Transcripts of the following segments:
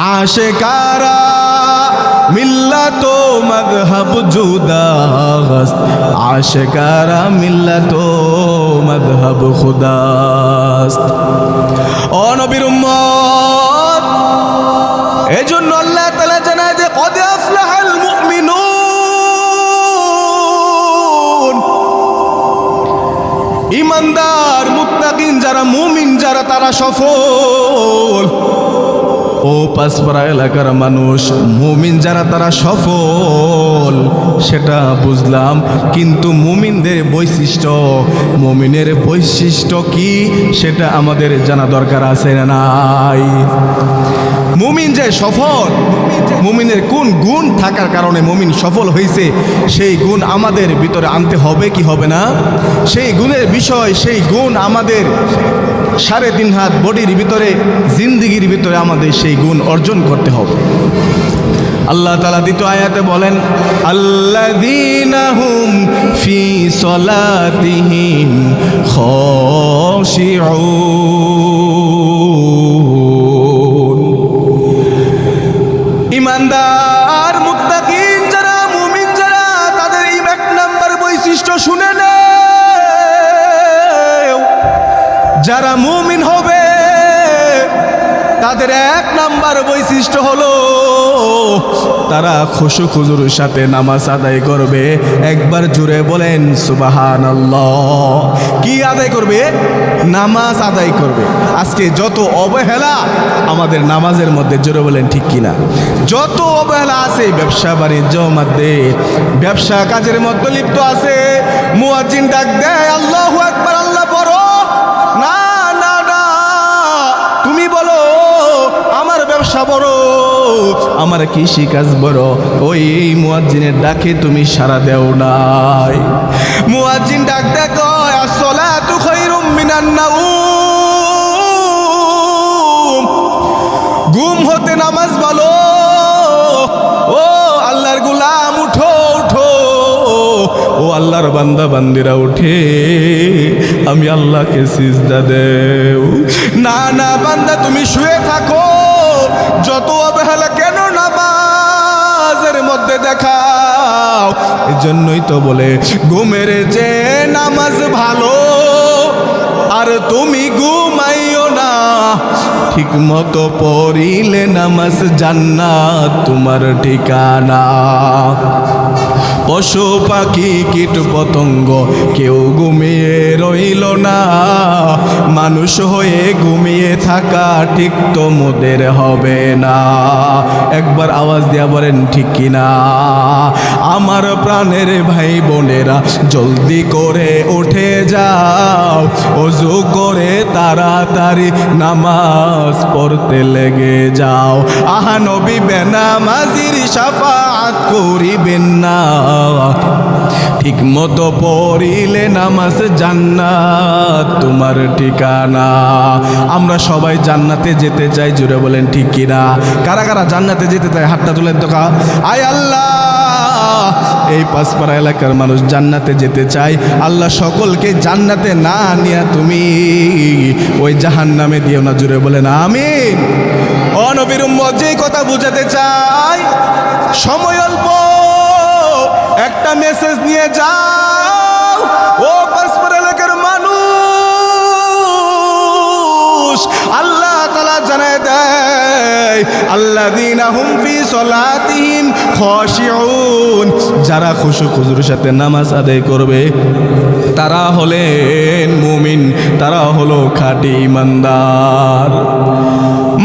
আশেকারা মিল্লাত মযহব জুদাস্ত, আশেকারা মিল্লাত মযহব খুদাস্ত। ও নবীর উম্মত, এজন্য আল্লাহ তাআলা জানায় যে কদ আফলাহাল মুমিনুন, ঈমানদার মুত্তাকিন যারা, মুমিন যারা, তারা সফল। ও পাঁচপাড়া এলাকার মানুষ, মুমিন যারা তারা সফল সেটা বুঝলাম, কিন্তু মুমিনদের বৈশিষ্ট্য, মুমিনের বৈশিষ্ট্য কি সেটা আমাদের জানা দরকার আছে না নাই? মুমিন যে সফল, মুমিনের কোন গুণ থাকার কারণে মুমিন সফল হয়েছে, সেই গুণ আমাদের ভিতরে আনতে হবে কি হবে না? সেই গুণের বিষয়, সেই গুণ আমাদের 3.5 হাত বডির ভিতরে, জিন্দিগির ভিতরে আমাদের সেই গুণ অর্জন করতে হবে। আল্লাহ তাআলা দ্বিতীয় আয়াতে বলেন, আল্লাযীনা হুম ফি সলাতিহিম খাশিউন। ঈমানদার মুত্তাকিন যারা, মুমিন যারা, তাদের এই 1 নাম্বার বৈশিষ্ট্য শুনে নেয়। যারা মুমিন হবে তাদের 1 নাম্বার বৈশিষ্ট্য হলো তারা খুশু খুজুরের সাথে নামাজ আদায় করবে। একবার জুড়ে বলেন সুবহানাল্লাহ। কি আদায় করবে? নামাজ আদায় করবে। আজকে যত অবহেলা আমাদের নামাজের মধ্যে, জুড়ে বলেন ঠিক কিনা? যত অবহেলা আছে ব্যবসা বাণিজ্য মধ্যে, ব্যবসা কাজের মধ্যে লিপ্ত আছে। মুয়াজ্জিন ডাক দেয় আল্লাহু আকবার, আল্লাহ বড়, না না না, তুমি বলো আমার ব্যবসা বড়, আমার কৃষি কাজ বড়। ওই মুয়াজ্জিনের ডাকে তুমি সাড়া দেও নাই। মুয়াজ্জিন ডাক দেয় কয় আসসালাতু খায়রুম মিনান নাউম, ঘুম হতে নামাজ বলো। ও আল্লাহর গোলাম উঠো উঠো, ও আল্লাহর বান্দা বান্দিরা উঠে আমি আল্লাহকে সিজদা দেও। না না বান্দা তুমি শুয়ে থাকো, যত অবহেলা কেন নামাজের মধ্যে দেখাও? এজন্যই তো বলে ঘুমের যে নামাজ ভালো, আর তুমি ঘুমাইও না, ঠিক মতো পড়িলে নামাজ জান্নাত তোমার ঠিকানা। পশু পাখি কীট পতঙ্গ কেউ ঘুমিয়ে রইল না, মানুষ হয়ে ঘুমিয়ে থাকা ঠিক তো মোদের হবে না। একবার আওয়াজ দিয়া বলেন ঠিক কিনা? আমার প্রাণের ভাই বোনেরা জলদি করে উঠে যাও, ওযু করে তাড়াতাড়ি নামাজ পড়তে লেগে যাও। আহা নবী বেনামাজির শাফাআত করিবেন না, ঠিক মতো পড়িলে নামাজ জান্নাত তোমার ঠিকানা। আমরা সবাই জান্নাতে যেতে চাই, জুড়ে বলেন ঠিক কিনা? কারা কারা জান্নাতে যেতে চায় হাতটা তুলেন তো। আয় আল্লাহ, এই পাঁচপাড়া এলাকার মানুষ জান্নাতে যেতে চায়। আল্লাহ সকলকে জান্নাতে না নিয়ে তুমি ওই জাহান্নামে দিও না, জুড়ে বলেন আমিন। ও নবীর উম্মত, যেই কথা বুঝাতে চাই, সময় অল্প, একটা মেসেজ নিয়ে যাও। ও পাঁচপাড়া এলাকার মানুষ, আল্লাহ তাআলা জানায় দেয় আল্লাযীনা হুম ফি সলাতিহিম খাশিউন, যারা খুশু খুজুর সাথে নামাজ আদায় করবে তারা হলেন মুমিন, তারা হলো খাঁটি ঈমানদার।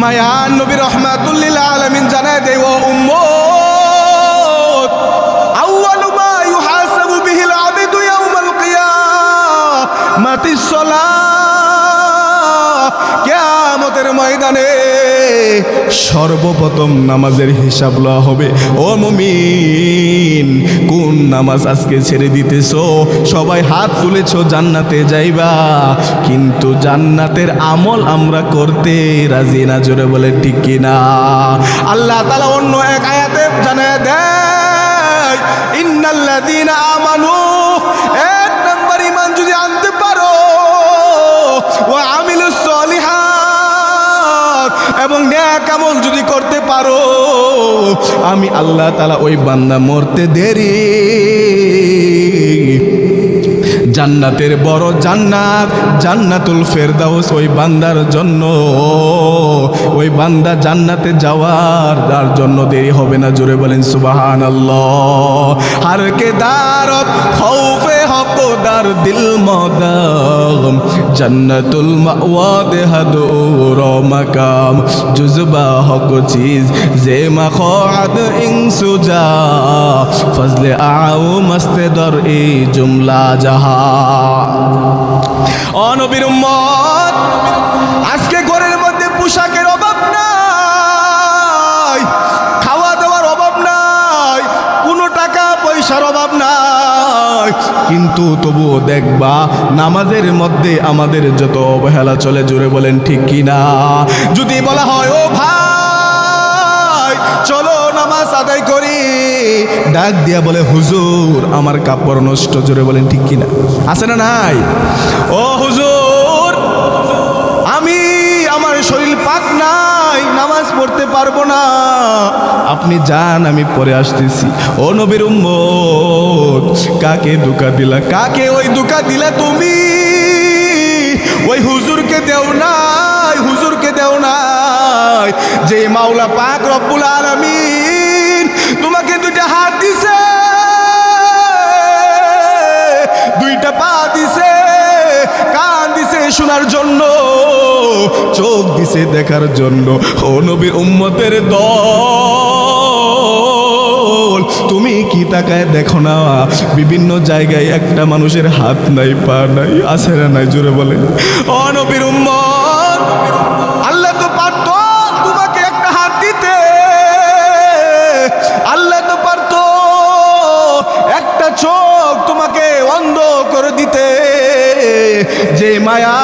মায়ান নবী রাহমাতুল লিল আলামিন জানায় দেয় ও উম্মত, আউয়ালু মা ইউহাসাবু বিহিল আবদু ইয়াউমাল কিয়ামাতিস সালাহ। কিয়ামতের ময়দানে সর্বপ্রথম নামাজের হিসাব লওয়া হবে। ও মুমিন, কোন নামাজ আজকে ছেড়ে দিতেছো? সবাই হাত তুলেছো জান্নাতে যাইবা, কিন্তু জান্নাতের আমল আমরা করতে রাজি না, জোরে বলে ঠিক কিনা? আল্লাহ তাআলা অন্য এক আয়াতে জানায় দেয় ইন্নাল্লাযীনা আমানু, 1 নাম্বার ঈমান যদি আনতে পারো, ওয়া আমিলুস সলিহাত, এবং নেক আমল যদি করতে পারো, আমি আল্লাহ তাআলা ওই বান্দা মরতে দেরি জান্নাতের বড় জান্নাত জান্নাতুল ফেরদাউস ওই বান্দার জন্য, ওই বান্দা জান্নাতে যাওয়ার তার জন্য দেরি হবে না। জোরে বলেন সুবহানাল্লাহ। হার কে দারত খৌফে হকদার দিল মদাম জান্নাতুল মাওয়া দেহাদুর মাকাম জুজবা হক চিজ জে মাখাদ ইনসুজা ফজলে আও মস্তে দর ই জুমলা জাহা। ও নবীর উম্মত, আজকে ঘরের মধ্যে পোশাকের অভাব নাই, খাওয়া দাওয়ার অভাব নাই, কোনো টাকা পয়সার অভাব নাই, কিন্তু তবুও দেখবা নামাজের মধ্যে আমাদের যত অবহেলা চলে। জোরে বলেন ঠিক কিনা? যদি বলা হয় ও ভাই চলো নামাজ আদায় করি, ডাক দিয়া বলে হুজুর আমার কাপড় নষ্ট। জোরে বলেন ঠিক কিনা? আছে না নাই? ও হুজুর আমি আমার শরীর পাক নাই, নামাজ পড়তে পারবো না, আপনি যান আমি পরে আসতেছি। ও নবীর উম্মত, কাকে ধোঁকা দিলা? কাকে ওই ধোঁকা দিলা তুমি? ওই হুজুরকে দেও নাই, হুজুরকে দেও নাই যে মাওলা পাক রব্বুল আলামিন তোমাকে দুইটা হাত দিছে, দুইটা পা দিছে, কান দিছে শোনার জন্য, চোখ দিছে দেখার জন্য। ও নবীর উম্মতের দল, তুমি কি তাকায় দেখো না বিভিন্ন জায়গায় একটা মানুষের হাত নাই, পা নাই, আছে না নাই? জোরে বলে। ও নবীর উম্মত, আল্লাহ তো পারত তোমাকে একটা হাত দিতে, আল্লাহ তো পারত একটা চোখ তোমাকে অন্ধ করে দিতে। যে মায়া,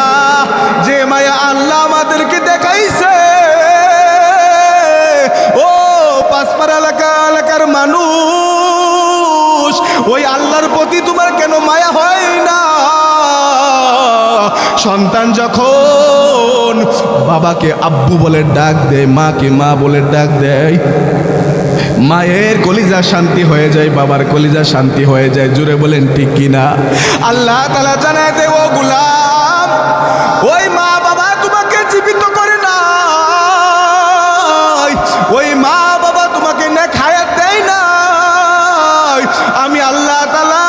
যে মায়া আল্লাহ আমাদেরকে দেখাইছে, ও পাঁচপাড়া এলাকার মানুষ, ওই আল্লাহর প্রতি তোমার কেন মায়া হয় না? সন্তান যখন বাবাকে আব্বু বলে ডাক দেয়, মাকে মা বলে ডাক দেয়, মায়ের কলিজা শান্তি হয়ে যায়, বাবার কলিজা শান্তি হয়ে যায়। জুড়ে বলেন ঠিক কিনা? আল্লাহ তাআলা জানায় দেয় ও গোলাম, ওই মা বাবা তোমাকে জীবিত করে নাই, ওই মা বাবা তোমাকে নেক হায়াত দেয় নাই, আমি আল্লাহ তাআলা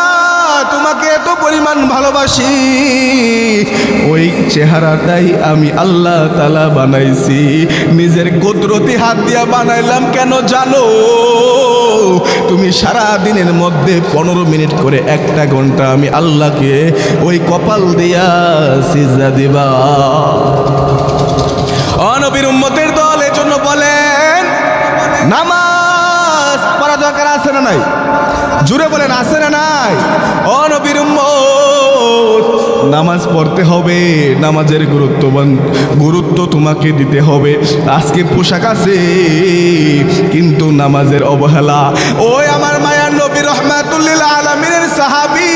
তোমাকে এত পরিমাণ ভালোবাসি, ওই চেহারাটাই আমি আল্লাহ তাআলা বানাইছি, নিজের কুদরতি হাত দিয়া বানাইলাম। কেন জানো? তুমি সারা দিনের মধ্যে 15 মিনিট করে একটা ঘন্টা আমি আল্লাহকে ওই কপাল দিয়া সিজদা দিবা। ও নবীর উম্মতের দল, এজন্য বলেন নামাজ পড়া দরকার আছে না নাই? জুড়ে বলেন আছে না নাই? ও নবীর উম্মত, নামাজ পড়তে হবে, নামাজের গুরুত্ব তোমাকে দিতে হবে। আজকে পোশাক আছে কিন্তু নামাজের অবহেলা। ওই আমার মায়ার নবী রহমাতুল লিল আলামিনের সাহাবী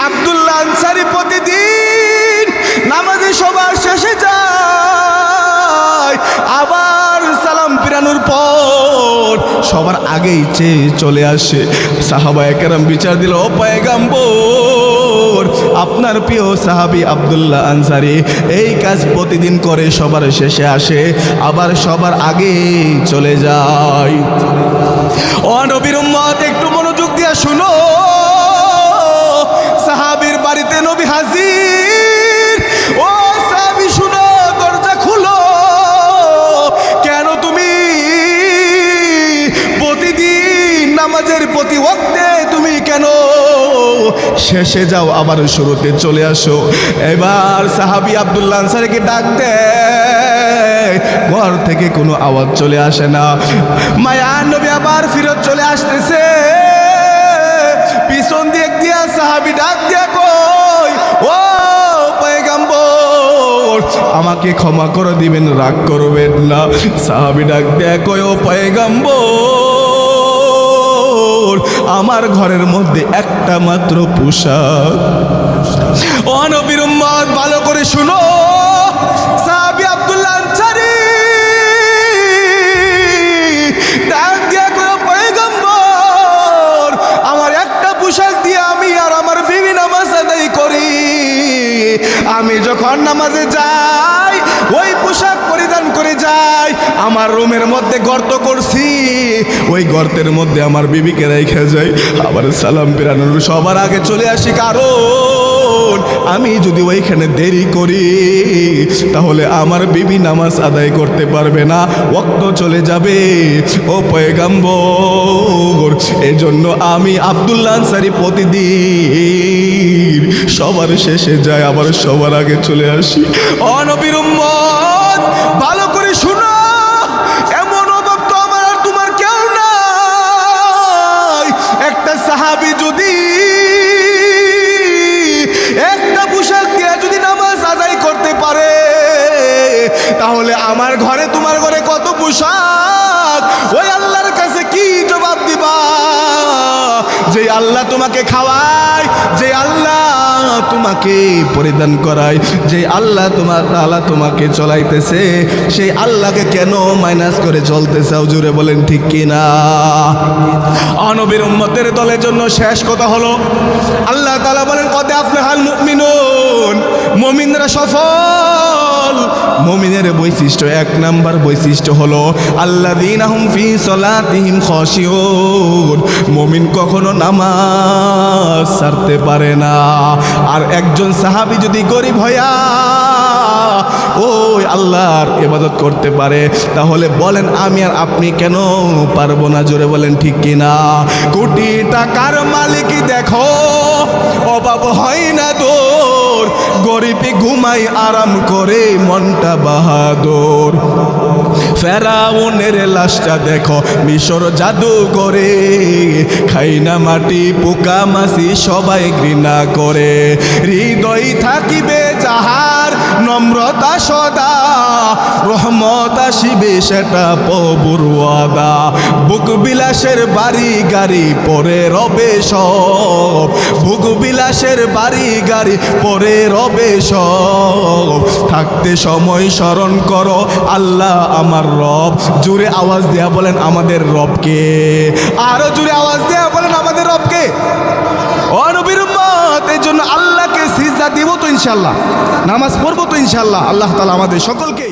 আব্দুল্লাহ আনসারী প্রতিদিন নামাজে সবার শেষে যায়, আবার সালাম ফিরানোর পর সবার আগেই চেয়ে চলে আসে। সাহাবায়ে কেরাম বিচার দিল, ও পয়গম্বর, আপনার প্রিয় সাহাবী আব্দুল্লাহ আনসারী এই কাজ প্রতিদিন করে, সবার শেষে আসে আবার সবার আগেই চলে যায়। ও নবীর উম্মত, একটু মনোযোগ দিয়ে শুনো। সাহাবীর বাড়িতে নবী হাজির। ও সাহাবী শুনো, দরজা খুলো। কেন তুমি প্রতিদিন নামাজের প্রতি ওয়াক্তে তুমি কেন শেষে যাও, আবার শুরুতে চলে আসো? এবার সাহাবী আব্দুল্লাহ আনসারীকে ডাক দেয়, ঘর থেকে কোনো আওয়াজ চলে আসে না। মায়ার নবী আবার ফিরত চলে আসতেছে, পিছন দিক দিয়া সাহাবী ডাক দিয়া কই, ও পয়গম্বর আমাকে ক্ষমা করে দিবেন, রাগ করবেন না। সাহাবী ডাক দিয়া কই, ও পয়গম্বর আমার ঘরের মধ্যে একটা মাত্র পোশাক। ও নবীর উম্মত, ভালো করে শুনো। সাহাবী আব্দুল্লাহ নামাজে যাই ওই পোশাক পরিধান করে যাই, আমার রুমের মধ্যে গর্ত করছি, ওই গর্তের মধ্যে আমার বিবিকে রেখে যাই, আবার সালাম ফেরানোর সবার আগে চলে আসি। কারণ আমি যদি ওইখানে দেরি করি তাহলে আমার বিবি নামাজ আদায় করতে পারবে না, ওয়াক্ত চলে যাবে। ও পয়গম্বর, এজন্য আমি আব্দুল্লাহ আনসারী প্রতিদিন সবার শেষে যায়, আবার সবার আগে চলে আসি। ও নবীর উম্মত, ভালো করে শুনো, এমন অভাব তো আমার আর তোমার কেউ নাই। একটা সাহাবী যদি একটা পোশাক দিয়ে যদি নামাজ আদায় করতে পারে, তাহলে আমার ঘরে তোমার ঘরে কত পোশাক, ওই আল্লাহর কাছে কি জবাব দিবা? যে আল্লাহ তোমাকে খাওয়ায়, যে আল্লাহ তোমাকে পরিধান করায়, যে আল্লাহ তোমাকে চলাইতেছে, সেই আল্লাহকে কেন মাইনাস করে চলতে চাও? জুড়ে বলেন ঠিক কিনা? নবীর উম্মতের দলের জন্য শেষ কথা হলো, আল্লাহ তাআলা বলেন কদ আফলাহাল মুমিনুন, মুমিনরা সফল। মুমিনের বৈশিষ্ট্য, এক নাম্বার বৈশিষ্ট্য হলো আল্লাযীনা হুম ফি সলাতিহিম খাশিউন, মুমিন কখনো নামাজ ছাড়তে পারে না। আর একজন সাহাবী যদি গরিব হইয়া ওই আল্লাহর ইবাদত করতে পারে, তাহলে বলেন আমি আর আপনি কেন পারবো না? জোরে বলেন ঠিক কিনা? কোটি টাকার মালিক দেখো, অভাব হয় না দূর, গরিবই ঘুমাই আরাম করে মনটা বাহাদুর। ফেরাউনের লাশটা দেখো, মিশর জাদু করে, খাই না মাটি পোকা মাছি সবাই ঘৃণা করে। হৃদয় থাকিবে যাহার নম্রতা সদা, রহমত আসিবে সেটা প্রভুর ওয়াদা। বুক বিলাসের বাড়ি গাড়ি পরে রবে সব, বুক বিলাসের বাড়ি গাড়ি পরে রবে সব। থাকতে সময় স্মরণ করো আল্লাহ আমার রব। জুড়ে আওয়াজ দেয়া বলেন আমাদের রবকে, আরো জুড়ে আওয়াজ দেয়া বলেন আমাদের রবকে। ও নবীর উম্মত, এই জন্য আল্লাহকে সিজদা দিব তো ইনশাআল্লাহ, নামাজ পড়বো তো ইনশাআল্লাহ। আল্লাহ তাআলা আমাদের সকলকে